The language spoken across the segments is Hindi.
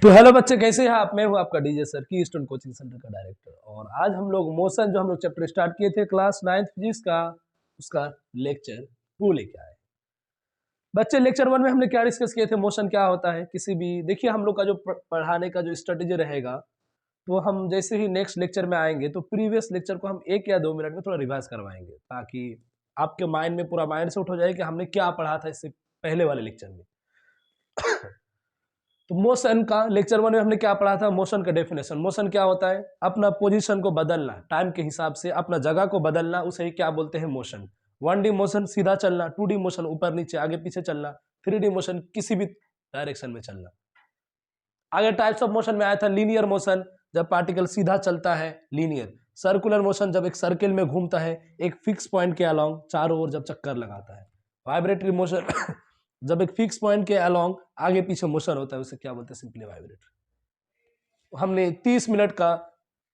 तो हेलो बच्चे, कैसे हैं आप? मैं हूं आपका डीजे सर की स्टूडेंट कोचिंग सेंटर का डायरेक्टर। और आज हम लोग मोशन जो हम लोग चैप्टर स्टार्ट किए थे क्लास 9th फिजिक्स का, उसका लेक्चर 2 लेके आए। बच्चे, लेक्चर 1 में हमने क्या डिस्कस किए थे? मोशन क्या होता है। किसी भी देखिए, हम लोग का जो पढ़ाने का जो स्ट्रेटेजी रहेगा, तो हम जैसे ही नेक्स्ट लेक्चर में आएंगे तो प्रीवियस लेक्चर को हम 1 या 2 मिनट में थोड़ा रिवाइज करवाएंगे, ताकि आपके माइंड में पूरा माइंड सेट हो जाए कि हमने क्या पढ़ा था इससे पहले वाले लेक्चर में। तो मोशन का लेक्चर 1 में हमने क्या पढ़ा था? मोशन का डेफिनेशन। मोशन क्या होता है? अपना पोजीशन को बदलना, टाइम के हिसाब से अपना जगह को बदलना, उसे ही क्या बोलते हैं? मोशन। 1D मोशन सीधा चलना, 2D मोशन ऊपर नीचे आगे पीछे चलना, 3D मोशन किसी भी डायरेक्शन में चलना। आगे टाइप्स ऑफ मोशन में आया था लीनियर मोशन, जब पार्टिकल सीधा चलता है लीनियर। सर्कुलर मोशन, जब एक सर्किल में घूमता है एक फिक्स पॉइंट के अलोंग, चारों ओर जब चक्कर लगाता है। वाइब्रेटरी मोशन जब एक फिक्स पॉइंट के अलोंग आगे पीछे मोशन होता है, उसे क्या बोलते हैं? Simply vibratory. हमने 30 मिनट का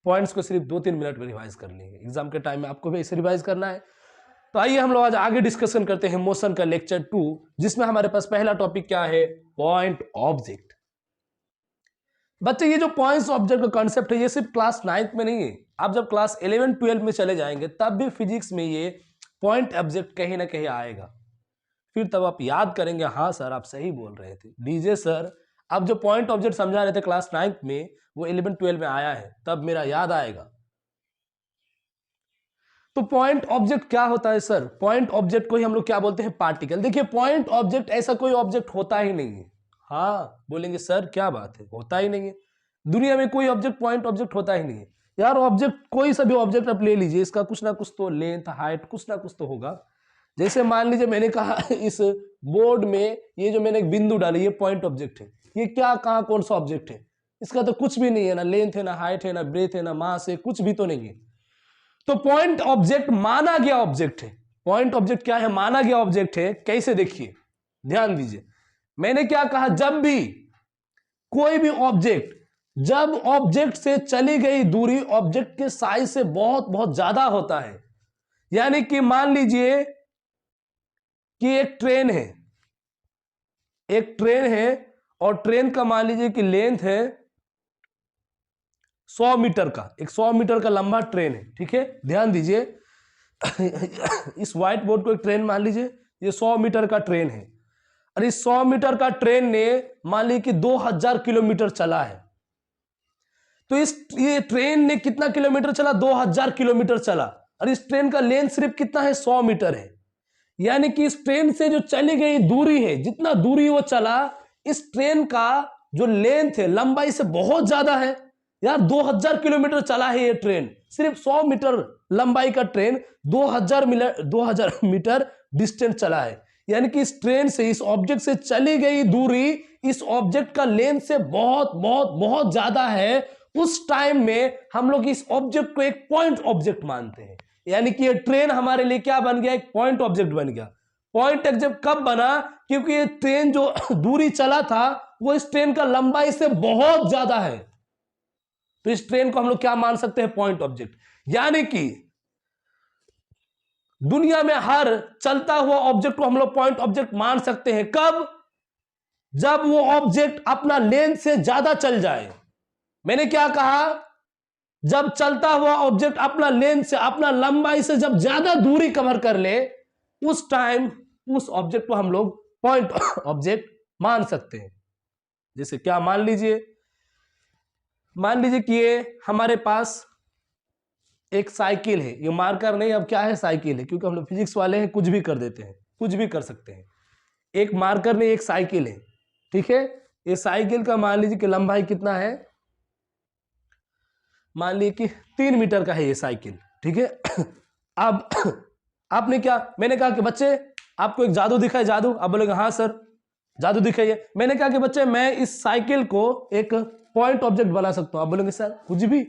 पॉइंट्स को सिर्फ 2-3 मिनट में रिवाइज कर लेंगे। एग्जाम के टाइम में आपको भी ऐसे रिवाइज करना है। तो आइए हम लोग आज आगे डिस्कशन करते हैं मोशन का लेक्चर 2, जिसमें हमारे पास पहला टॉपिक क्या है? Point object. बच्चे, ये जो पॉइंट्स ऑब्जेक्ट का कॉन्सेप्ट है, ये सिर्फ क्लास 9th में नहीं है। आप जब क्लास 11-12 में चले जाएंगे तब भी फिजिक्स में ये पॉइंट ऑब्जेक्ट कहीं ना कहीं आएगा। फिर तब आप याद करेंगे, हाँ सर आप सही बोल रहे थे, डीजे सर अब जो पॉइंट ऑब्जेक्ट समझा रहे थे क्लास 9th में, वो 11-12 में आया है, तब मेरा याद आएगा। तो पॉइंट ऑब्जेक्ट क्या होता है सर? पॉइंट ऑब्जेक्ट को ही हम लोग क्या बोलते हैं? पार्टिकल। देखिए, पॉइंट ऑब्जेक्ट ऐसा कोई ऑब्जेक्ट होता ही नहीं है। हाँ बोलेंगे सर क्या बात है, होता ही नहीं है। दुनिया में कोई ऑब्जेक्ट पॉइंट ऑब्जेक्ट होता ही नहीं है यार। ऑब्जेक्ट कोई सा भी ऑब्जेक्ट आप ले लीजिए, इसका कुछ ना कुछ तो लेंथ हाइट कुछ ना कुछ तो होगा। जैसे मान लीजिए मैंने कहा इस बोर्ड में ये जो मैंने एक बिंदु डाली, ये पॉइंट ऑब्जेक्ट है। ये क्या, कहां, कौन सा ऑब्जेक्ट है? इसका तो कुछ भी नहीं है, ना लेंथ है, ना हाइट है, ना ब्रेथ है, ना मास है, कुछ भी तो नहीं है। तो पॉइंट ऑब्जेक्ट माना गया ऑब्जेक्ट है। पॉइंट ऑब्जेक्ट क्या है? माना गया ऑब्जेक्ट है। कैसे? देखिए, ध्यान दीजिए, मैंने क्या कहा? जब भी कोई भी ऑब्जेक्ट, जब ऑब्जेक्ट से चली गई दूरी ऑब्जेक्ट के साइज से बहुत बहुत ज्यादा होता है, यानी कि मान लीजिए कि एक ट्रेन है, एक ट्रेन है और ट्रेन का मान लीजिए कि लेंथ है 100 मीटर का, एक 100 मीटर का लंबा ट्रेन है, ठीक है। ध्यान दीजिए इस व्हाइट बोर्ड को एक ट्रेन मान लीजिए, ये 100 मीटर का ट्रेन है, और इस 100 मीटर का ट्रेन ने मान लीजिए कि 2000 किलोमीटर चला है। तो ये ट्रेन ने कितना किलोमीटर चला? 2000 किलोमीटर चला, और इस ट्रेन का लेंथ सिर्फ कितना है? 100 मीटर है। यानी कि इस ट्रेन से जो चली गई दूरी है, जितना दूरी वो चला, इस ट्रेन का जो लेंथ है, लंबाई से बहुत ज्यादा है यार। 2000 किलोमीटर चला है ये ट्रेन, सिर्फ 100 मीटर लंबाई का ट्रेन 2000 मीटर डिस्टेंस चला है। यानी कि इस ट्रेन से, इस ऑब्जेक्ट से चली गई दूरी इस ऑब्जेक्ट का लेंथ से बहुत बहुत बहुत ज्यादा है। उस टाइम में हम लोग इस ऑब्जेक्ट को एक पॉइंट ऑब्जेक्ट मानते हैं। यानी कि ये ट्रेन हमारे लिए क्या बन गया? एक पॉइंट ऑब्जेक्ट बन गया। पॉइंट ऑब्जेक्ट कब बना? क्योंकि ये ट्रेन जो दूरी चला था वो इस ट्रेन का लंबाई से बहुत ज्यादा है। तो इस ट्रेन को हम लोग क्या मान सकते हैं? Point object. यानी कि दुनिया में हर चलता हुआ ऑब्जेक्ट को हम लोग पॉइंट ऑब्जेक्ट मान सकते हैं। कब? जब वो ऑब्जेक्ट अपना लेंथ से ज्यादा चल जाए। मैंने क्या कहा? जब चलता हुआ ऑब्जेक्ट अपना लेंथ से, अपना लंबाई से जब ज्यादा दूरी कवर कर ले, उस टाइम उस ऑब्जेक्ट को हम लोग पॉइंट ऑब्जेक्ट मान सकते हैं। जैसे क्या? मान लीजिए कि ये हमारे पास एक साइकिल है। ये मार्कर नहीं, अब क्या है? साइकिल है, क्योंकि हम लोग फिजिक्स वाले हैं, कुछ भी कर देते हैं, कुछ भी कर सकते हैं। एक मार्कर नहीं, एक साइकिल है, ठीक है। ये साइकिल का मान लीजिए कि लंबाई कितना है? मान लीजिए कि 3 मीटर का है ये साइकिल, ठीक है। अब आपने क्या, मैंने कहा कि बच्चे आपको एक जादू दिखाए, जादू। आप बोलेंगे हाँ सर जादू दिखाइए। मैंने कहा कि बच्चे मैं इस साइकिल को एक पॉइंट ऑब्जेक्ट बना सकता हूं। आप बोलेंगे सर कुछ भी,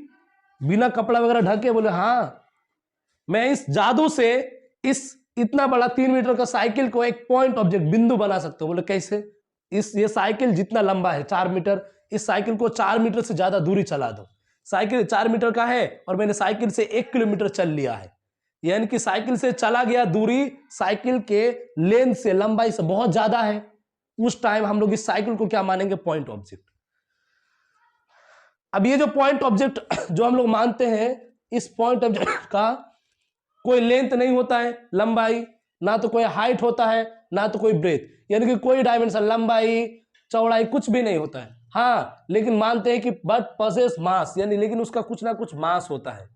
बिना कपड़ा वगैरह ढके? बोले हाँ, मैं इस जादू से इस इतना बड़ा 3 मीटर का साइकिल को एक पॉइंट ऑब्जेक्ट, बिंदु बना सकते हो। बोले कैसे? ये साइकिल जितना लंबा है 4 मीटर, इस साइकिल को 4 मीटर से ज्यादा दूरी चला दो। साइकिल 4 मीटर का है और मैंने साइकिल से 1 किलोमीटर चल लिया है, यानी कि साइकिल से चला गया दूरी साइकिल के लेंथ से, लंबाई से बहुत ज्यादा है। उस टाइम हम लोग इस साइकिल को क्या मानेंगे? Point object. अब ये जो पॉइंट ऑब्जेक्ट जो हम लोग मानते हैं, इस पॉइंट ऑब्जेक्ट का कोई लेंथ नहीं होता है, लंबाई, ना तो कोई हाइट होता है, ना तो कोई ब्रेथ, यानी कि कोई डायमेंशन, लंबाई चौड़ाई कुछ भी नहीं होता है। हाँ, लेकिन मानते हैं कि बट पॉसेस मास, यानी लेकिन उसका कुछ ना कुछ मास होता है,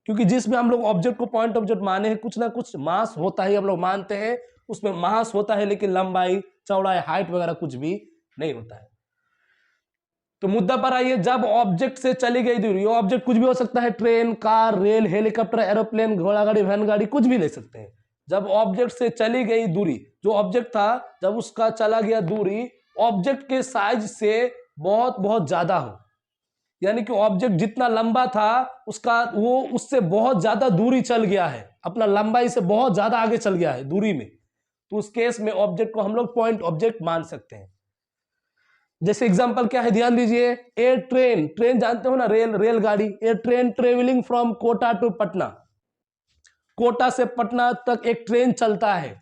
क्योंकि जिसमें हम लोग ऑब्जेक्ट को पॉइंट ऑब्जेक्ट माने हैं, कुछ ना कुछ मास होता है, हम लोग मानते हैं उसमें मास होता है, लेकिन लंबाई चौड़ाई हाइट वगैरह कुछ भी नहीं होता है। तो मुद्दा पर आइए, जब ऑब्जेक्ट से चली गई दूरी, ये ऑब्जेक्ट कुछ भी हो सकता है, train, car, rail, helicopter, aeroplane, घोड़ा गाड़ी, वैन गाड़ी, कुछ भी ले सकते हैं। जब ऑब्जेक्ट से चली गई दूरी, जो ऑब्जेक्ट था जब उसका चला गया दूरी ऑब्जेक्ट के साइज से बहुत बहुत ज्यादा हो, यानी कि ऑब्जेक्ट जितना लंबा था उसका वो उससे बहुत ज्यादा दूरी चल गया है, अपना लंबाई से बहुत ज्यादा आगे चल गया है दूरी में, तो उस केस में ऑब्जेक्ट को हम लोग पॉइंट ऑब्जेक्ट मान सकते हैं। जैसे एग्जांपल क्या है, ध्यान दीजिए, ए ट्रेन, ट्रेन जानते हो ना, रेलगाड़ी, a train travelling from Kota to Patna, Kota से पटना तक एक ट्रेन चलता है।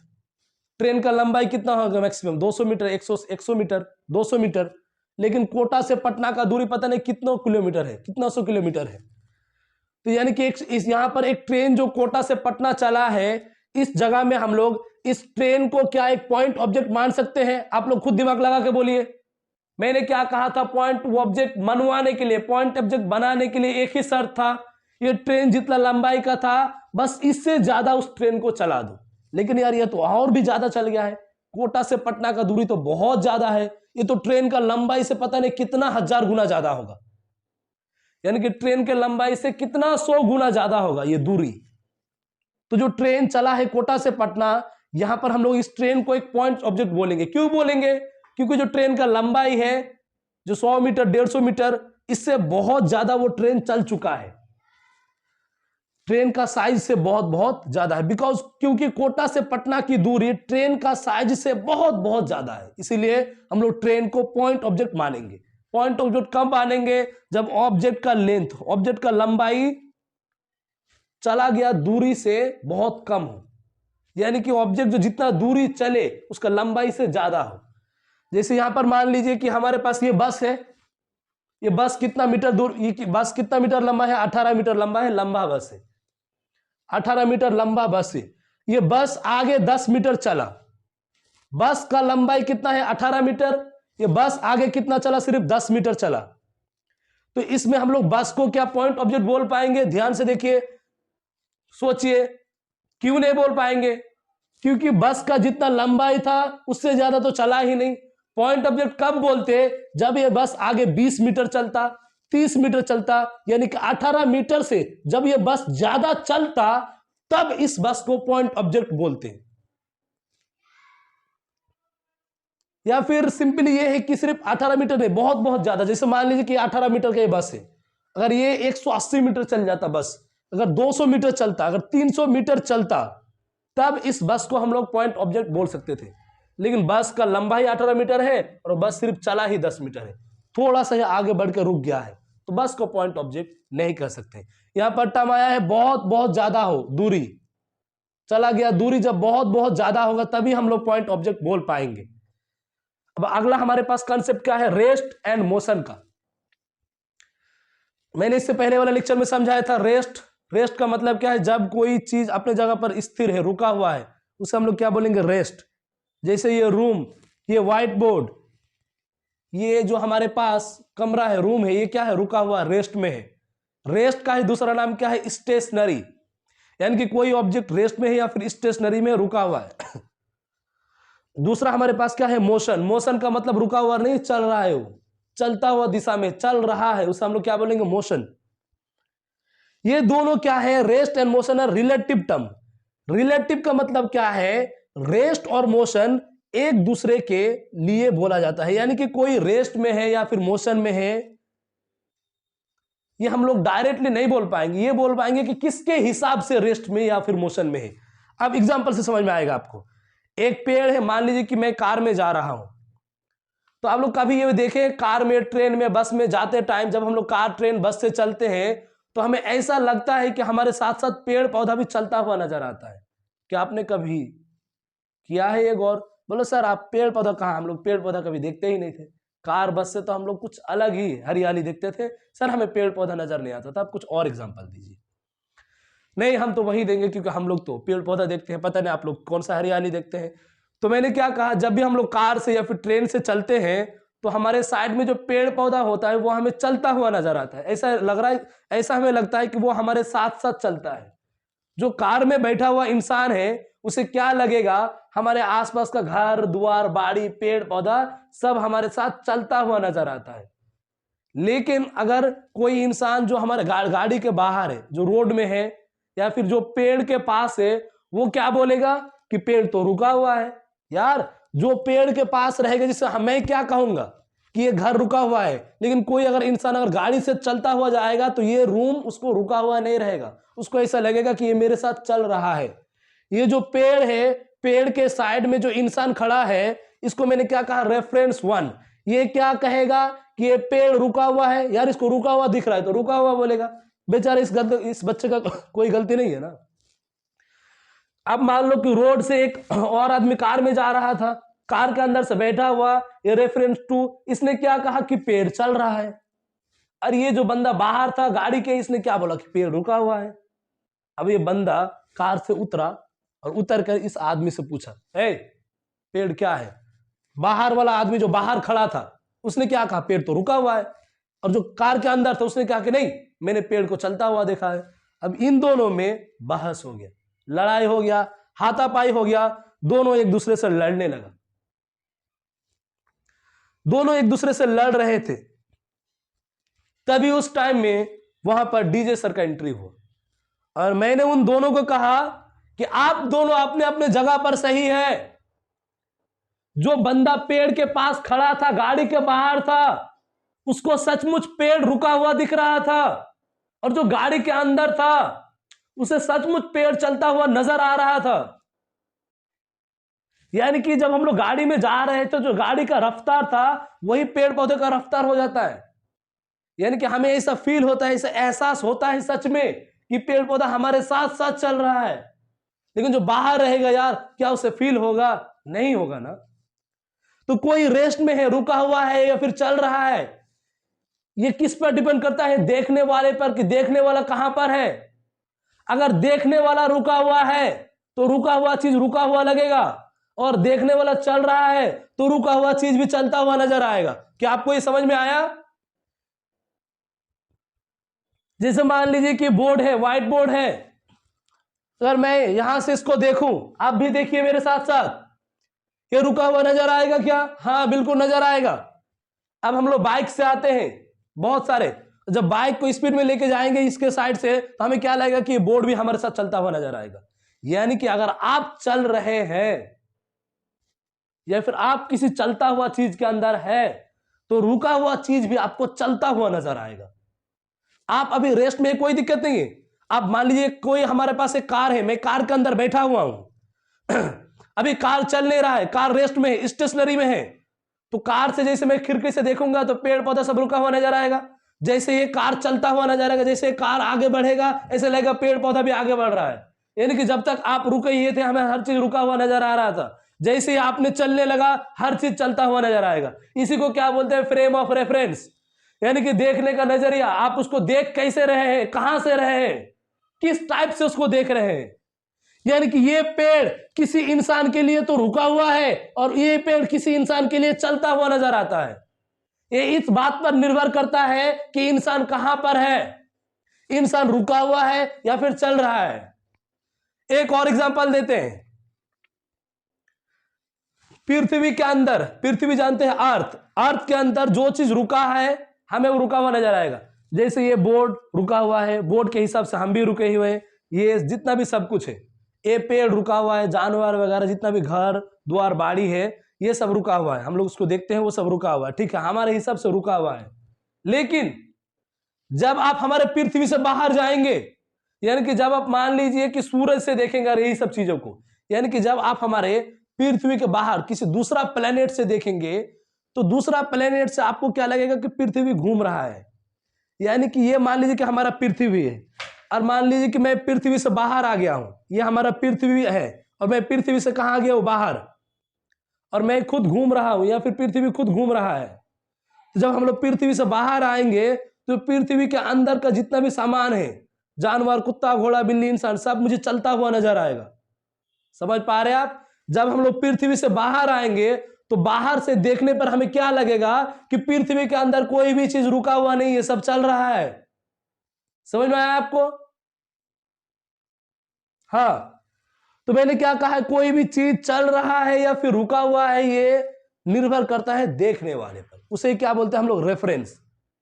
ट्रेन का लंबाई कितना होगा, मैक्सिमम 200 मीटर, 100 मीटर, 200 मीटर, लेकिन कोटा से पटना का दूरी पता नहीं कितना किलोमीटर है, कितना 100 किलोमीटर है। तो यानी कि इस यहां पर एक ट्रेन जो कोटा से पटना चला है, इस जगह में हम लोग इस ट्रेन को क्या एक पॉइंट ऑब्जेक्ट मान सकते हैं? आप लोग खुद दिमाग लगा के बोलिए। मैंने क्या कहा था, पॉइंट ऑब्जेक्ट मनवाने के लिए, पॉइंट ऑब्जेक्ट बनाने के लिए एक ही शर्त था, ये ट्रेन जितना लंबाई का था बस इससे ज्यादा उस ट्रेन को चला दो। लेकिन यार ये तो और भी ज्यादा चल गया है, कोटा से पटना का दूरी तो बहुत ज्यादा है, ये तो ट्रेन का लंबाई से पता नहीं कितना 1000 गुना ज्यादा होगा, यानी कि ट्रेन के लंबाई से कितना 100 गुना ज्यादा होगा ये दूरी। तो जो ट्रेन चला है कोटा से पटना, यहां पर हम लोग इस ट्रेन को एक पॉइंट ऑब्जेक्ट बोलेंगे। क्यों बोलेंगे? क्योंकि जो ट्रेन का लंबाई है, जो 100 मीटर 150 मीटर, इससे बहुत ज्यादा वो ट्रेन चल चुका है, ट्रेन का साइज से बहुत बहुत ज्यादा है, बिकॉज क्योंकि कोटा से पटना की दूरी ट्रेन का साइज से बहुत बहुत ज्यादा है, इसीलिए हम लोग ट्रेन को पॉइंट ऑब्जेक्ट मानेंगे। पॉइंट ऑब्जेक्ट कब मानेंगे? जब ऑब्जेक्ट का लेंथ, ऑब्जेक्ट का लंबाई चला गया दूरी से बहुत कम हो, यानी कि ऑब्जेक्ट जो जितना दूरी चले उसका लंबाई से ज्यादा हो। जैसे यहां पर मान लीजिए कि हमारे पास ये बस है, ये बस कितना मीटर दूर, ये बस कितना मीटर लंबा है? 18 मीटर लंबा है, लंबा बस है, 18 मीटर लंबा बस है। ये बस आगे 10 मीटर चला, बस का लंबाई कितना है? 18 मीटर, ये बस आगे कितना चला? सिर्फ 10 मीटर चला। तो इसमें हम लोग बस को क्या पॉइंट ऑब्जेक्ट बोल पाएंगे? ध्यान से देखिए, सोचिए, क्यों नहीं बोल पाएंगे? क्योंकि बस का जितना लंबाई था उससे ज्यादा तो चला ही नहीं। पॉइंट ऑब्जेक्ट कब बोलते? जब ये बस आगे 20 मीटर चलता, 30 मीटर चलता, यानी कि 18 मीटर से जब ये बस ज्यादा चलता तब इस बस को पॉइंट ऑब्जेक्ट बोलते हैं। या फिर सिंपली ये है कि सिर्फ 18 मीटर नहीं, बहुत बहुत ज्यादा, जैसे मान लीजिए कि 18 मीटर का ये बस है, अगर ये 180 मीटर चल जाता बस, अगर 200 मीटर चलता, अगर 300 मीटर चलता, तब इस बस को हम लोग पॉइंट ऑब्जेक्ट बोल सकते थे। लेकिन बस का लंबाई 18 मीटर है और बस सिर्फ चला ही 10 मीटर है, थोड़ा सा आगे बढ़ के रुक गया है, तो बस को पॉइंट ऑब्जेक्ट नहीं कर सकते। यहां पर टर्म आया है बहुत बहुत ज्यादा हो दूरी, चला गया दूरी जब बहुत बहुत ज्यादा होगा तभी हम लोग पॉइंट ऑब्जेक्ट बोल पाएंगे। अब अगला हमारे पास कंसेप्ट क्या है? रेस्ट एंड मोशन का। मैंने इससे पहले वाले लेक्चर में समझाया था रेस्ट। रेस्ट का मतलब क्या है? जब कोई चीज अपने जगह पर स्थिर है, रुका हुआ है, उसे हम लोग क्या बोलेंगे? रेस्ट। जैसे ये रूम, ये व्हाइट बोर्ड, ये जो हमारे पास कमरा है, रूम है, ये क्या है? रुका हुआ, रेस्ट में है। रेस्ट का ही दूसरा नाम क्या है? स्टेशनरी, यानी कि कोई ऑब्जेक्ट रेस्ट में है या फिर स्टेशनरी में रुका हुआ है। दूसरा हमारे पास क्या है? मोशन। मोशन का मतलब रुका हुआ नहीं, चल रहा है, वो चलता हुआ दिशा में चल रहा है, उसे हम लोग क्या बोलेंगे? मोशन। ये दोनों क्या है? रेस्ट एंड मोशन है रिलेटिव टर्म। रिलेटिव का मतलब क्या है? रेस्ट और मोशन एक दूसरे के लिए बोला जाता है, यानी कि कोई रेस्ट में है या फिर मोशन में है, ये हम लोग डायरेक्टली नहीं बोल पाएंगे, ये बोल पाएंगे कि किसके हिसाब से रेस्ट में या फिर मोशन में है। अब एग्जांपल से समझ में आएगा आपको। एक पेड़ है, मान लीजिए कि मैं कार में जा रहा हूं, तो आप लोग कभी ये देखें कार में, ट्रेन में, बस में जाते टाइम, जब हम लोग कार, ट्रेन, बस से चलते हैं तो हमें ऐसा लगता है कि हमारे साथ साथ पेड़ पौधा भी चलता हुआ नजर आता है। क्या आपने कभी किया है ये गौर? बोलो सर आप पेड़ पौधा कहाँ? हम लोग पेड़ पौधा कभी देखते ही नहीं थे, कार बस से तो हम लोग कुछ अलग ही हरियाली देखते थे। सर हमें पेड़ पौधा नजर नहीं आता था, आप कुछ और एग्जांपल दीजिए। नहीं हम तो वही देंगे क्योंकि हम लोग तो पेड़ पौधा देखते हैं, पता नहीं आप लोग कौन सा हरियाली देखते हैं। तो मैंने क्या कहा, जब भी हम लोग कार से या फिर ट्रेन से चलते हैं तो हमारे साइड में जो पेड़ पौधा होता है वो हमें चलता हुआ नजर आता है। ऐसा लग रहा है, ऐसा हमें लगता है कि वो हमारे साथ साथ चलता है। जो कार में बैठा हुआ इंसान है उसे क्या लगेगा, हमारे आसपास का घर द्वार बाड़ी पेड़ पौधा सब हमारे साथ चलता हुआ नजर आता है। लेकिन अगर कोई इंसान जो हमारे गाड़ी के बाहर है, जो रोड में है या फिर जो पेड़ के पास है, वो क्या बोलेगा कि पेड़ तो रुका हुआ है। यार जो पेड़ के पास रहेगा, जिससे मैं क्या कहूंगा कि ये घर रुका हुआ है, लेकिन कोई अगर इंसान अगर गाड़ी से चलता हुआ जाएगा तो ये रूम उसको रुका हुआ नहीं रहेगा, उसको ऐसा लगेगा कि ये मेरे साथ चल रहा है। ये जो पेड़ है, पेड़ के साइड में जो इंसान खड़ा है, इसको मैंने क्या कहा, रेफरेंस 1। ये क्या कहेगा कि ये पेड़ रुका हुआ है। यार इसको रुका हुआ दिख रहा है तो रुका हुआ बोलेगा। बेचारा इस बच्चे का कोई गलती नहीं है ना। अब मान लो कि रोड से एक और आदमी कार में जा रहा था, कार के अंदर से बैठा हुआ, ये रेफरेंस 2, इसने क्या कहा कि पेड़ चल रहा है। और ये जो बंदा बाहर था गाड़ी के, इसने क्या बोला कि पेड़ रुका हुआ है। अब ये बंदा कार से उतरा और उतर कर इस आदमी से पूछा, ए पेड़ क्या है। बाहर वाला आदमी जो बाहर खड़ा था उसने क्या कहा, पेड़ तो रुका हुआ है। और जो कार के अंदर था उसने कहा कि नहीं, मैंने पेड़ को चलता हुआ देखा है। अब इन दोनों में बहस हो गया, लड़ाई हो गया, हाथापाई हो गया, दोनों एक दूसरे से लड़ने लगा। दोनों एक दूसरे से लड़ रहे थे। तभी उस टाइम में वहां पर डीजे सर का एंट्री हुआ और मैंने उन दोनों को कहा कि आप दोनों अपने अपने जगह पर सही है। जो बंदा पेड़ के पास खड़ा था, गाड़ी के बाहर था, उसको सचमुच पेड़ रुका हुआ दिख रहा था। और जो गाड़ी के अंदर था उसे सचमुच पेड़ चलता हुआ नजर आ रहा था। यानी कि जब हम लोग गाड़ी में जा रहे थे, जो गाड़ी का रफ्तार था वही पेड़ पौधे का रफ्तार हो जाता है। यानी कि हमें ऐसा फील होता है, ऐसा एहसास होता है सच में कि पेड़ पौधा हमारे साथ साथ चल रहा है। लेकिन जो बाहर रहेगा यार, क्या उसे फील होगा? नहीं होगा ना। तो कोई रेस्ट में है, रुका हुआ है या फिर चल रहा है, ये किस पर डिपेंड करता है? देखने वाले पर कि देखने वाला कहां पर है। अगर देखने वाला रुका हुआ है तो रुका हुआ चीज रुका हुआ लगेगा, और देखने वाला चल रहा है तो रुका हुआ चीज भी चलता हुआ नजर आएगा। क्या आपको ये समझ में आया? जैसे मान लीजिए कि बोर्ड है, व्हाइट बोर्ड है, अगर मैं यहां से इसको देखूं, आप भी देखिए मेरे साथ साथ, ये रुका हुआ नजर आएगा क्या? हाँ बिल्कुल नजर आएगा। अब हम लोग बाइक से आते हैं बहुत सारे, जब बाइक को स्पीड में लेके जाएंगे इसके साइड से, तो हमें क्या लगेगा कि ये बोर्ड भी हमारे साथ चलता हुआ नजर आएगा। यानी कि अगर आप चल रहे हैं या फिर आप किसी चलता हुआ चीज के अंदर है तो रुका हुआ चीज भी आपको चलता हुआ नजर आएगा। आप अभी रेस्ट में, कोई दिक्कत नहीं है। आप मान लीजिए कोई हमारे पास एक कार है, मैं कार के अंदर बैठा हुआ हूं अभी कार चल नहीं रहा है, कार रेस्ट में है, स्टेशनरी में है। तो कार से जैसे मैं खिड़की से देखूंगा तो पेड़ पौधा सब रुका हुआ नजर आएगा। जैसे ये कार चलता हुआ नजर आएगा, जैसे कार आगे बढ़ेगा ऐसे लगेगा पेड़ पौधा भी आगे बढ़ रहा है। यानी कि जब तक आप रुके ही थे हमें हर चीज रुका हुआ नजर आ रहा था, जैसे ही आपने चलने लगा हर चीज चलता हुआ नजर आएगा। इसी को क्या बोलते हैं? Frame of reference. यानी कि देखने का नजरिया, आप उसको देख कैसे रहे हैं, कहां से रहे हैं, किस टाइप से उसको देख रहे हैं। यानी कि ये पेड़ किसी इंसान के लिए तो रुका हुआ है और ये पेड़ किसी इंसान के लिए चलता हुआ नजर आता है। ये इस बात पर निर्भर करता है कि इंसान कहां पर है, इंसान रुका हुआ है या फिर चल रहा है। एक और एग्जांपल देते हैं। पृथ्वी के अंदर, पृथ्वी जानते हैं अर्थ, अर्थ के अंदर जो चीज रुका है हमें वो रुका हुआ नजर आएगा। जैसे ये बोर्ड रुका हुआ है, बोर्ड के हिसाब से हम भी रुके हुए हैं। ये जितना भी सब कुछ है, ये पेड़ रुका हुआ है, जानवर वगैरह जितना भी घर द्वार बाड़ी है ये सब रुका हुआ है। हम लोग उसको देखते हैं वो सब रुका हुआ है, ठीक है, हमारे हिसाब से रुका हुआ है। लेकिन जब आप हमारे पृथ्वी से बाहर जाएंगे, यानी कि जब आप मान लीजिए कि सूरज से देखेंगे यही सब चीजों को, यानी कि जब आप हमारे पृथ्वी के बाहर किसी दूसरा प्लेनेट से देखेंगे तो दूसरा प्लेनेट से आपको क्या लगेगा कि पृथ्वी घूम रहा है। यानी कि ये मान लीजिए कि हमारा पृथ्वी है और मान लीजिए कि मैं पृथ्वी से बाहर आ गया हूं, ये हमारा पृथ्वी है और मैं पृथ्वी से कहां गया हूं? बाहर, और मैं खुद घूम रहा हूं या फिर पृथ्वी खुद घूम रहा है। जब हम लोग पृथ्वी से बाहर आएंगे तो पृथ्वी के अंदर का जितना भी सामान है, जानवर, कुत्ता, घोड़ा, बिल्ली, इंसान, सब मुझे चलता हुआ नजर आएगा। समझ पा रहे हैं आप? जब हम लोग पृथ्वी से बाहर आएंगे तो बाहर से देखने पर हमें क्या लगेगा कि पृथ्वी के अंदर कोई भी चीज रुका हुआ नहीं है, सब चल रहा है। समझ में आया आपको? हाँ, तो मैंने क्या कहा है, कोई भी चीज चल रहा है या फिर रुका हुआ है, ये निर्भर करता है देखने वाले पर। उसे क्या बोलते हैं हम लोग? रेफरेंस।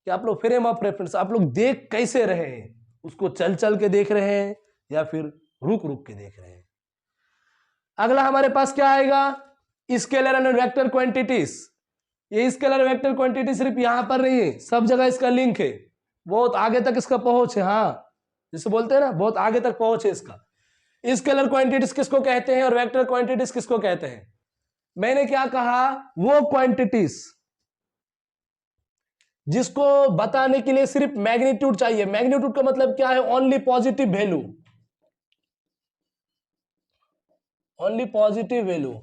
कि आप लोग फ्रेम ऑफ रेफरेंस, आप लोग देख कैसे रहे हैं, उसको चल चल के देख रहे हैं या फिर रुक रुक के देख रहे हैं। अगला हमारे पास क्या आएगा? Scalar and vector quantities. ये स्केलर वेक्टर क्वांटिटी सिर्फ यहां पर नहीं है, सब जगह इसका लिंक है, बहुत आगे तक इसका पहुंच है। हाँ, जिसे बोलते हैं ना, बहुत आगे तक पहुंच है इसका। स्केलर क्वांटिटीज किसको कहते हैं और वेक्टर क्वांटिटीज किसको कहते हैं? मैंने क्या कहा? वो क्वांटिटीज जिसको बताने के लिए सिर्फ मैग्नीट्यूड चाहिए। मैग्नीट्यूड का मतलब क्या है? Only positive value, only positive value.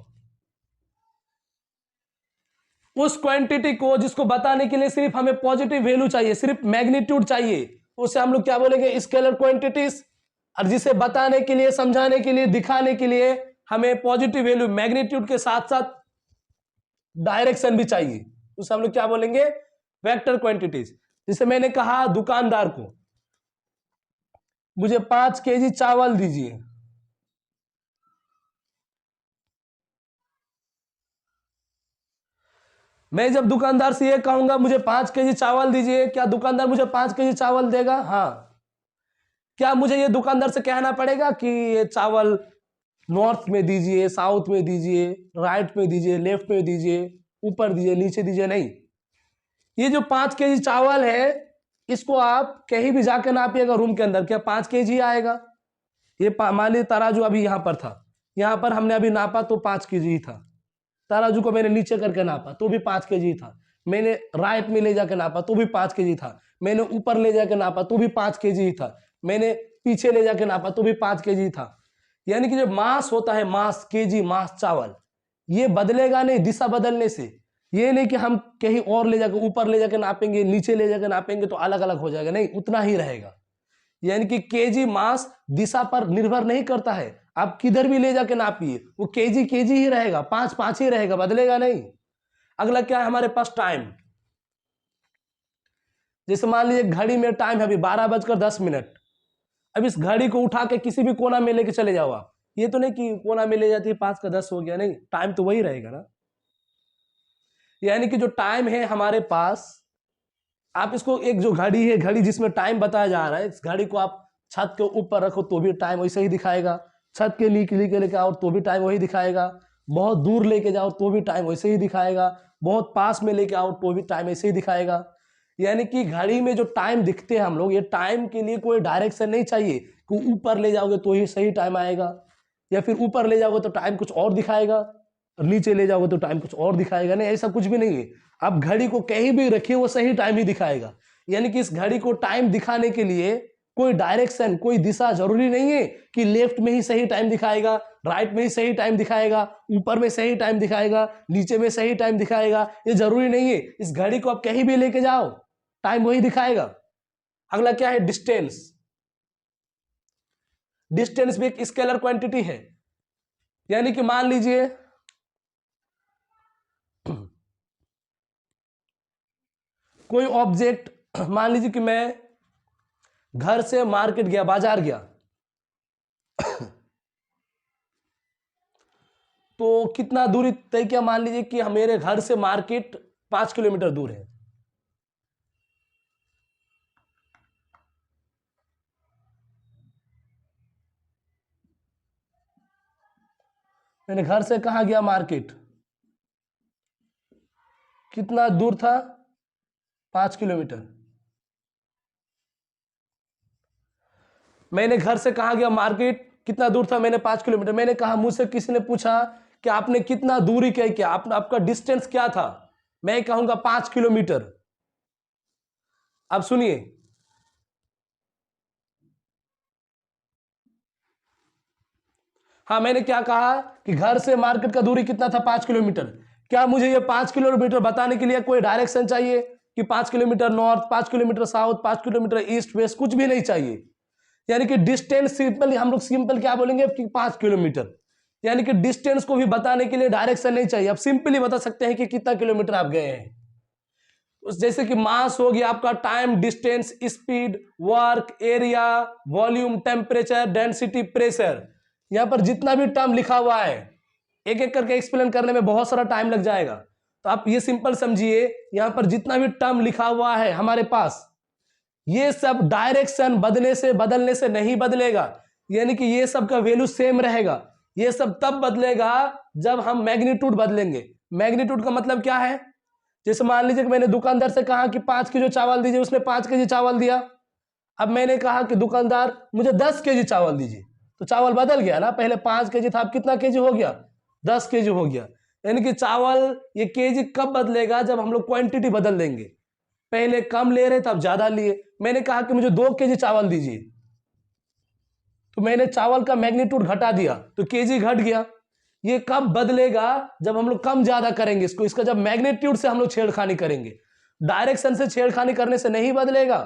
उस क्वांटिटी को जिसको बताने के लिए सिर्फ हमें पॉजिटिव वैल्यू चाहिए, सिर्फ मैग्नीट्यूड चाहिए, उसे हम लोग क्या बोलेंगे? Scalar quantities. और जिसे बताने के लिए, समझाने के लिए, दिखाने के लिए हमें पॉजिटिव वैल्यू, मैग्नीट्यूड के साथ साथ डायरेक्शन भी चाहिए, उसे हम लोग क्या बोलेंगे? Vector quantities. जिसे मैंने कहा दुकानदार को मुझे 5 केजी चावल दीजिए, मैं जब दुकानदार से ये कहूंगा मुझे 5 केजी चावल दीजिए, क्या दुकानदार मुझे 5 केजी चावल देगा? हाँ। क्या मुझे ये दुकानदार से कहना पड़ेगा कि ये चावल नॉर्थ में दीजिए, साउथ में दीजिए, राइट में दीजिए, लेफ्ट में दीजिए, ऊपर दीजिए, नीचे दीजिए? नहीं। ये जो 5 केजी चावल है, इसको आप कहीं भी जाकर नापिएगा रूम के अंदर, क्या 5 केजी आएगा? ये मान लीजिए तराजू अभी यहां पर था, यहां पर हमने अभी नापा तो 5 केजी ही था। तराजू को मैंने नीचे करके नापा तो भी 5 केजी था। मैंने राइट में ले जाकर नापा तो भी 5 केजी था। मैंने ऊपर ले जाकर नापा तो भी 5 केजी ही था। मैंने पीछे ले जाकर नापा तो भी 5 केजी था। यानी कि जो मास होता है, मास, केजी, मास, चावल, ये बदलेगा नहीं दिशा बदलने से। ये नहीं कि हम कहीं और ले जाकर, ऊपर ले जाकर नापेंगे, नीचे ले जाकर नापेंगे तो अलग अलग हो जाएगा, नहीं, उतना ही रहेगा। यानी कि केजी मास दिशा पर निर्भर नहीं करता है, आप किधर भी ले जाके नापिए वो केजी केजी ही रहेगा, 5 5 ही रहेगा, बदलेगा नहीं। अगला क्या है हमारे पास? टाइम। जैसे मान लीजिए घड़ी में टाइम है अभी 12:10। अब इस घड़ी को उठा के किसी भी कोना में लेके चले जाओ आप, ये तो नहीं कि कोना में ले जाती है 5 का 10 हो गया, नहीं, टाइम तो वही रहेगा ना। यानी कि जो टाइम है हमारे पास, आप इसको एक जो घड़ी है, घड़ी जिसमें टाइम बताया जा रहा है, इस घड़ी को आप छत के ऊपर रखो तो भी टाइम वैसे ही दिखाएगा, छत के नीचे लेके आओ तो भी टाइम वही दिखाएगा, बहुत दूर लेके जाओ तो भी टाइम वैसे ही दिखाएगा, बहुत पास में लेके आओ तो भी टाइम ऐसे ही दिखाएगा। यानी कि घड़ी में जो टाइम दिखते हैं हम लोग, ये टाइम के लिए कोई डायरेक्शन नहीं चाहिए कि ऊपर ले जाओगे तो ही सही टाइम आएगा, या फिर ऊपर ले जाओगे तो टाइम कुछ और दिखाएगा और नीचे ले जाओगे तो टाइम कुछ और दिखाएगा, नहीं, ऐसा कुछ भी नहीं है। आप घड़ी को कहीं भी रखिए वो सही टाइम ही दिखाएगा। यानी कि इस घड़ी को टाइम दिखाने के लिए कोई डायरेक्शन, कोई दिशा जरूरी नहीं है कि लेफ्ट में ही सही टाइम दिखाएगा, राइट में ही सही टाइम दिखाएगा, ऊपर में सही टाइम दिखाएगा, नीचे में सही टाइम दिखाएगा, ये जरूरी नहीं है। इस घड़ी को आप कहीं भी लेके जाओ टाइम वही दिखाएगा। अगला क्या है? डिस्टेंस। डिस्टेंस भी एक स्केलर क्वांटिटी है। यानी कि मान लीजिए कोई ऑब्जेक्ट, मान लीजिए कि मैं घर से मार्केट गया, बाजार गया, तो कितना दूरी तय किया? मान लीजिए कि मेरे घर से मार्केट 5 किलोमीटर दूर है। मैंने घर से कहा गया मार्केट, कितना दूर था? 5 किलोमीटर। मैंने घर से कहा गया मार्केट, कितना दूर था? मैंने 5 किलोमीटर। मैंने कहा, मुझसे किसी ने पूछा कि आपने कितना दूरी तय किया, आपका डिस्टेंस क्या था? मैं कहूंगा 5 किलोमीटर। अब सुनिए, हाँ, मैंने क्या कहा कि घर से मार्केट का दूरी कितना था? 5 किलोमीटर। क्या मुझे ये 5 किलोमीटर बताने के लिए कोई डायरेक्शन चाहिए? कि 5 kilometre north, 5 kilometre south, 5 kilometre east west, कुछ भी नहीं चाहिए। यानी कि डिस्टेंस सिंपल, हम लोग सिंपल क्या बोलेंगे कि 5 किलोमीटर, यानी कि डिस्टेंस को भी बताने के लिए डायरेक्शन नहीं चाहिए, आप सिंपली बता सकते हैं कि कितना किलोमीटर आप गए हैं। जैसे कि मास हो गया आपका, time, distance, speed, work, area, volume, temperature, density, pressure. यहां पर जितना भी टर्म लिखा हुआ है एक एक करके एक्सप्लेन करने में बहुत सारा टाइम लग जाएगा, तो आप ये सिंपल समझिए, यहां पर जितना भी टर्म लिखा हुआ है हमारे पास, ये सब डायरेक्शन बदलने से नहीं बदलेगा, यानी कि ये सब का वैल्यू सेम रहेगा। ये सब तब बदलेगा जब हम मैग्नीट्यूड बदलेंगे। मैग्नीट्यूड का मतलब क्या है? जैसे मान लीजिए कि मैंने दुकानदार से कहा कि 5 किलो चावल दीजिए, उसने 5 केजी चावल दिया। अब मैंने कहा कि दुकानदार मुझे 10 केजी चावल दीजिए, तो चावल बदल गया ना, पहले 5 केजी था, अब कितना केजी हो गया? 10 केजी हो गया। यानी कि चावल ये केजी कब बदलेगा? जब हम लोग क्वांटिटी बदल देंगे, पहले कम ले रहे थे अब ज्यादा लिए। मैंने कहा कि मुझे 2 केजी चावल दीजिए, तो मैंने चावल का मैग्नीट्यूड घटा दिया, तो केजी घट गया। ये कब बदलेगा? जब हम लोग कम ज्यादा करेंगे इसको, इसका जब मैग्नीट्यूड से हम लोग छेड़खानी करेंगे, डायरेक्शन से छेड़खानी करने से नहीं बदलेगा।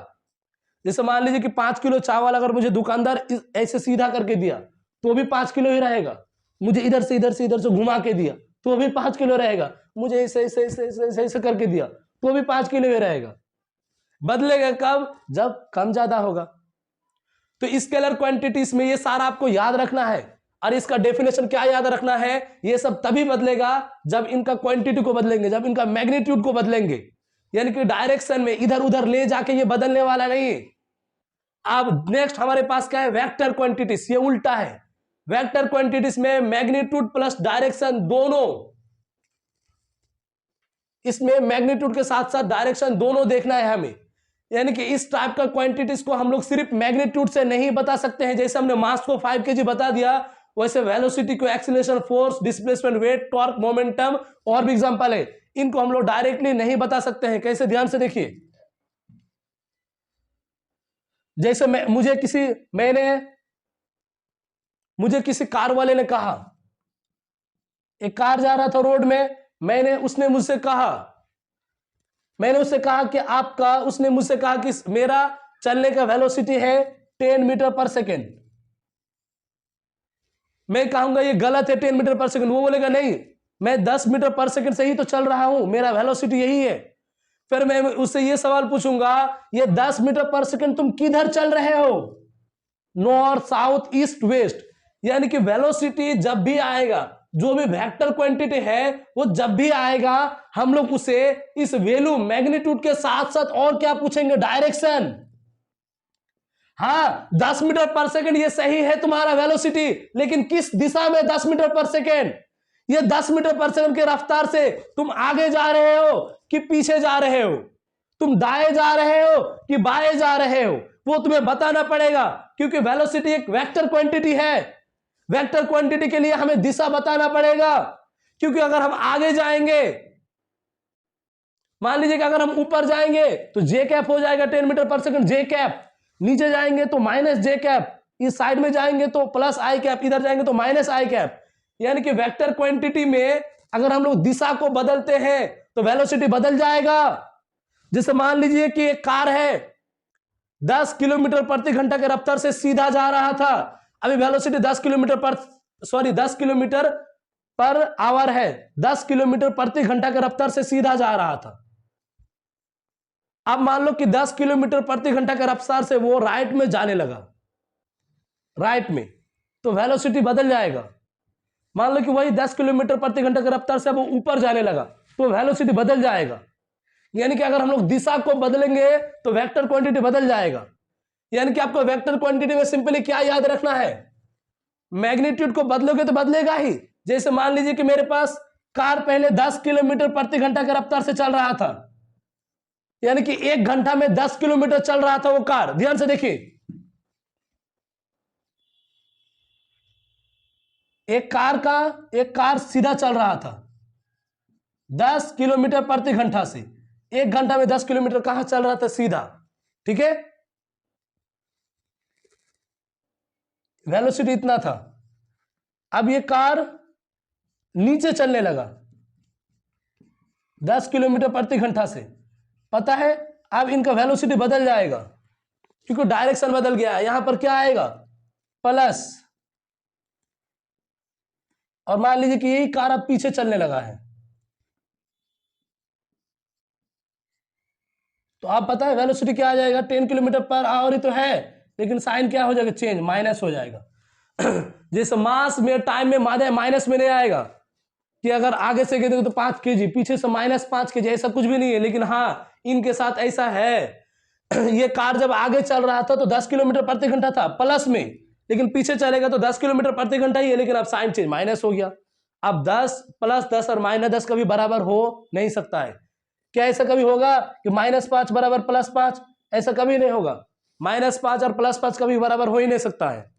जैसे मान लीजिए कि 5 किलो चावल अगर मुझे दुकानदार ऐसे सीधा करके दिया तो भी 5 किलो ही रहेगा, मुझे इधर से घुमा के दिया तो भी 5 किलो रहेगा, मुझे ऐसे करके दिया तो भी 5 किलो ही रहेगा। बदलेगा कब? जब कम ज्यादा होगा। तो स्केलर क्वांटिटीज में ये सारा आपको याद रखना है, और इसका डेफिनेशन क्या याद रखना है? ये सब तभी बदलेगा जब इनका क्वांटिटी को बदलेंगे, जब इनका मैग्नीट्यूड को बदलेंगे, यानी कि डायरेक्शन में इधर उधर ले जाके ये बदलने वाला नहीं। अब नेक्स्ट हमारे पास क्या है? Vector quantities. ये उल्टा है। वेक्टर क्वांटिटीज में मैग्नीट्यूड प्लस डायरेक्शन दोनों, इसमें मैग्नीट्यूड के साथ साथ डायरेक्शन दोनों देखना है हमें। यानी कि इस टाइप का क्वांटिटीज को हम लोग सिर्फ मैग्नीट्यूड से नहीं बता सकते हैं। जैसे हमने मास को 5 केजी बता दिया, वैसे वेलोसिटी को acceleration, force, displacement, weight, torque, momentum और भी एग्जांपल है, इनको हम लोग डायरेक्टली नहीं बता सकते हैं। कैसे? ध्यान से देखिए। जैसे मुझे किसी कार वाले ने कहा, एक कार जा रहा था रोड में, उसने मुझसे कहा कि मेरा चलने का वेलोसिटी है 10 मीटर पर सेकेंड। मैं कहूंगा ये गलत है 10 मीटर पर सेकेंड, वो बोलेगा नहीं मैं 10 मीटर पर सेकेंड से ही तो चल रहा हूं, मेरा वेलोसिटी यही है। फिर मैं उससे ये सवाल पूछूंगा, ये 10 मीटर पर सेकेंड तुम किधर चल रहे हो? North, south, east, west. यानी कि वेलोसिटी जब भी आएगा, जो भी वेक्टर क्वांटिटी है वो जब भी आएगा, हम लोग उसे इस वैल्यू मैग्नीट्यूड के साथ साथ और क्या पूछेंगे? डायरेक्शन। हाँ, 10 मीटर पर सेकेंड ये सही है तुम्हारा वेलोसिटी, लेकिन किस दिशा में 10 मीटर पर सेकेंड? ये 10 मीटर पर सेकेंड के रफ्तार से तुम आगे जा रहे हो कि पीछे जा रहे हो, तुम दाएं जा रहे हो कि बाएं जा रहे हो, वो तुम्हें बताना पड़ेगा, क्योंकि वेलोसिटी एक वेक्टर क्वांटिटी है। वेक्टर क्वांटिटी के लिए हमें दिशा बताना पड़ेगा, क्योंकि अगर हम आगे जाएंगे, मान लीजिए कि अगर हम ऊपर जाएंगे तो जे कैप हो जाएगा 10 मीटर पर सेकेंड, जे कैप। नीचे जाएंगे तो माइनस जे कैप, इस साइड में जाएंगे तो प्लस आई कैप, इधर जाएंगे तो माइनस आई कैप। यानी कि वेक्टर क्वांटिटी में अगर हम लोग दिशा को बदलते हैं तो वेलोसिटी बदल जाएगा। जैसे मान लीजिए कि एक कार है 10 किलोमीटर प्रति घंटा के रफ्तार से सीधा जा रहा था, अभी वेलोसिटी 10 किलोमीटर पर आवर है, 10 किलोमीटर प्रति घंटा के रफ्तार से सीधा जा रहा था। अब मान लो कि 10 किलोमीटर प्रति घंटा के रफ्तार से वो राइट में जाने लगा, राइट में, तो वेलोसिटी बदल जाएगा। मान लो कि वही 10 किलोमीटर प्रति घंटा के रफ्तार से वो ऊपर जाने लगा, तो वेलोसिटी बदल जाएगा। यानी कि अगर हम लोग दिशा को बदलेंगे तो वेक्टर क्वांटिटी बदल जाएगा। यानी कि आपको वेक्टर क्वांटिटी में सिंपली क्या याद रखना है? मैग्नीट्यूड को बदलोगे तो बदलेगा ही। जैसे मान लीजिए कि मेरे पास कार पहले 10 किलोमीटर प्रति घंटा के रफ्तार से चल रहा था, यानी कि 1 घंटा में 10 किलोमीटर चल रहा था वो कार। ध्यान से देखिए, एक कार सीधा चल रहा था 10 किलोमीटर प्रति घंटा से, 1 घंटा में 10 किलोमीटर कहां चल रहा था? सीधा। ठीक है, वेलोसिटी इतना था। अब ये कार नीचे चलने लगा 10 किलोमीटर प्रति घंटा से, पता है, अब इनका वेलोसिटी बदल जाएगा क्योंकि डायरेक्शन बदल गया है। यहां पर क्या आएगा, प्लस, और मान लीजिए कि यही कार अब पीछे चलने लगा है, तो आप पता है वेलोसिटी क्या आ जाएगा, 10 किलोमीटर पर आवर ही तो है, लेकिन साइन क्या हो जाएगा, चेंज, माइनस हो जाएगा। जैसे मास में टाइम में माइनस में नहीं आएगा कि अगर आगे से गए तो 5 kg, पीछे से -5 kg, ऐसा कुछ भी नहीं है। लेकिन हाँ, इनके साथ ऐसा है, ये कार जब आगे चल रहा था तो 10 किलोमीटर प्रति घंटा था प्लस में, लेकिन पीछे चलेगा तो 10 किलोमीटर प्रति घंटा ही है, लेकिन अब साइन चेंज, माइनस हो गया। अब 10 + 10 और -10 कभी बराबर हो नहीं सकता है। क्या ऐसा कभी होगा कि -5 बराबर +5? ऐसा कभी नहीं होगा। -5 और +5 कभी बराबर हो ही नहीं सकता है।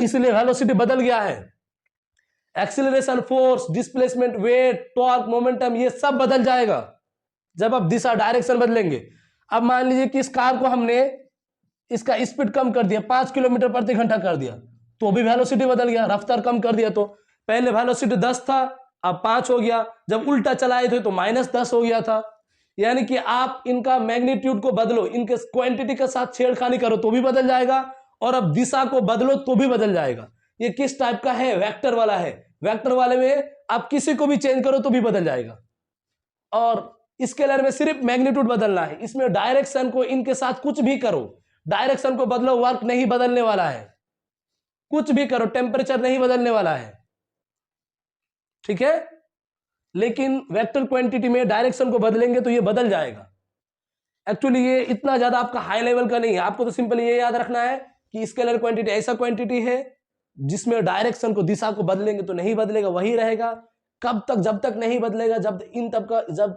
इसलिए वेलोसिटी बदल गया है। Acceleration, force, displacement, weight, torque, momentum, ये सब बदल जाएगा जब आप दिशा, डायरेक्शन बदलेंगे। अब मान लीजिए कि इस कार को हमने इसका स्पीड कम कर दिया, 5 किलोमीटर प्रति घंटा कर दिया, तो भी वेलोसिटी बदल गया। रफ्तार कम कर दिया तो पहले वेलोसिटी 10 था, अब 5 हो गया। जब उल्टा चलाए थे तो -10 हो गया था। यानी कि आप इनका मैग्नीट्यूड को बदलो, इनके क्वांटिटी के साथ छेड़खानी करो तो भी बदल जाएगा, और अब दिशा को बदलो तो भी बदल जाएगा। ये किस टाइप का है, वेक्टर वाला है। वेक्टर वाले में आप किसी को भी चेंज करो तो भी बदल जाएगा, और स्केलर में सिर्फ मैग्नीट्यूड बदलना है। इसमें डायरेक्शन को इनके साथ कुछ भी करो, डायरेक्शन को बदलो, वर्क नहीं बदलने वाला है। कुछ भी करो, टेम्परेचर नहीं बदलने वाला है, ठीक है। लेकिन वेक्टर क्वांटिटी में डायरेक्शन को बदलेंगे तो ये बदल जाएगा। एक्चुअली ये इतना ज्यादा आपका हाई लेवल का नहीं है, आपको तो सिंपल ये याद रखना है कि स्केलर क्वांटिटी ऐसा क्वांटिटी है जिसमें डायरेक्शन को, दिशा को बदलेंगे तो नहीं बदलेगा, वही रहेगा। कब तक, जब तक नहीं बदलेगा, जब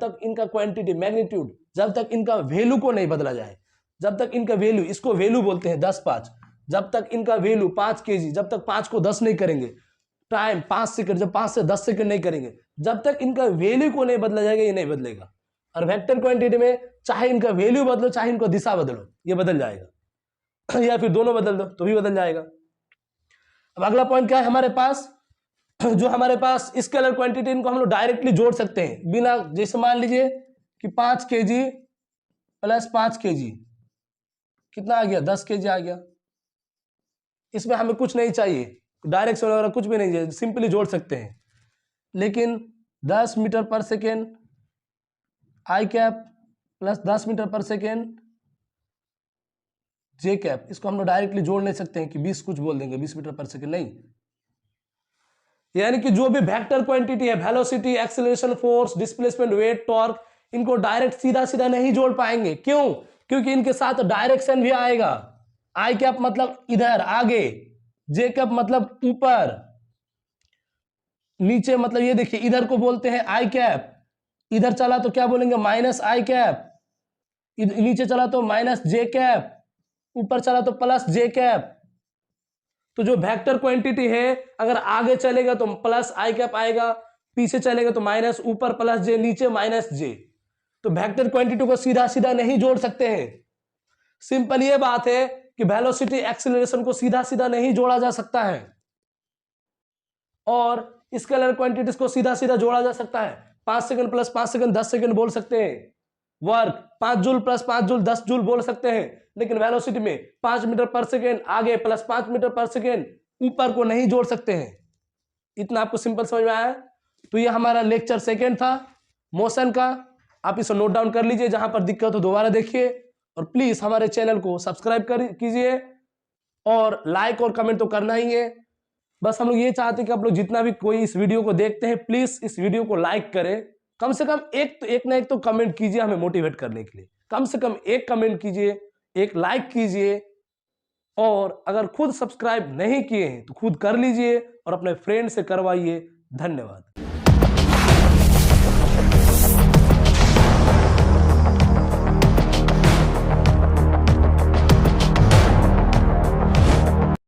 तक इनका क्वांटिटी, मैग्नीट्यूड, जब तक इनका वैल्यू को नहीं बदला जाए, जब तक इनका वैल्यू, इसको वैल्यू बोलते हैं 10-5, जब तक इनका वैल्यू 5 kg, जब तक 5 को 10 नहीं करेंगे, टाइम 5 सेकंड, जब 5 से 10 सेकंड नहीं करेंगे, जब तक इनका वैल्यू को नहीं बदला जाएगा, ये नहीं बदलेगा। और वेक्टर क्वांटिटी में चाहे इनका वैल्यू बदलो, चाहे इनको दिशा बदलो, ये बदल जाएगा। या फिर दोनों बदल दो तो भी बदल जाएगा। अब अगला पॉइंट क्या है हमारे पास, जो हमारे पास स्केलर क्वांटिटी, इनको हम लोग डायरेक्टली जोड़ सकते हैं बिना, जैसे मान लीजिए कि 5 kg + 5 kg कितना आ गया, 10 kg आ गया। इसमें हमें कुछ नहीं चाहिए, डायरेक्शन वगैरह कुछ भी नहीं चाहिए, सिंपली जोड़ सकते हैं। लेकिन 10 मीटर पर सेकेंड आई कैप + 10 मीटर पर सेकेंड जे कैप, इसको हम लोग डायरेक्टली जोड़ नहीं सकते हैं कि 20 कुछ बोल देंगे, 20 मीटर पर सेकेंड नहीं। यानी कि जो भी वेक्टर क्वांटिटी है, velocity, acceleration, force, displacement, weight, torque, इनको डायरेक्ट सीधा सीधा नहीं जोड़ पाएंगे। क्यों? क्योंकि इनके साथ डायरेक्शन भी आएगा। आई कैप मतलब इधर आगे, जे कैप मतलब ऊपर, नीचे मतलब ये देखिए, इधर को बोलते हैं आई कैप, इधर चला तो क्या बोलेंगे, -आई कैप, नीचे चला तो -जे कैप, ऊपर चला तो +जे कैप। तो जो वेक्टर क्वांटिटी है, अगर आगे चलेगा तो +आई कैप आएगा, पीछे चलेगा तो माइनस, ऊपर +जे, नीचे -जे। तो वेक्टर क्वांटिटी को सीधा सीधा नहीं जोड़ सकते हैं। सिंपल ये बात है कि वेलोसिटी, एक्सीलरेशन को सीधा सीधा नहीं जोड़ा जा सकता है, और स्केलर क्वांटिटीज को सीधा सीधा जोड़ा जा सकता है। 5 सेकंड + 5 सेकंड 10 सेकंड बोल सकते हैं। वर्क 5 जूल + 5 जूल 10 जूल बोल सकते हैं। लेकिन वेलोसिटी में 5 मीटर पर सेकेंड आगे + 5 मीटर पर सेकेंड ऊपर को नहीं जोड़ सकते हैं। इतना आपको सिंपल समझ में आया? तो ये हमारा लेक्चर सेकेंड था मोशन का। आप इसे नोट डाउन कर लीजिए, जहां पर दिक्कत हो दोबारा देखिए, और प्लीज हमारे चैनल को सब्सक्राइब कीजिए, और लाइक और कमेंट तो करना ही है। बस हम लोग ये चाहते हैं कि आप लोग जितना भी कोई इस वीडियो को देखते हैं, प्लीज इस वीडियो को लाइक करें। कम से कम एक ना एक तो कमेंट कीजिए हमें मोटिवेट करने के लिए। कम से कम एक कमेंट कीजिए, एक लाइक कीजिए, और अगर खुद सब्सक्राइब नहीं किए हैं तो खुद कर लीजिए और अपने फ्रेंड से करवाइए। धन्यवाद।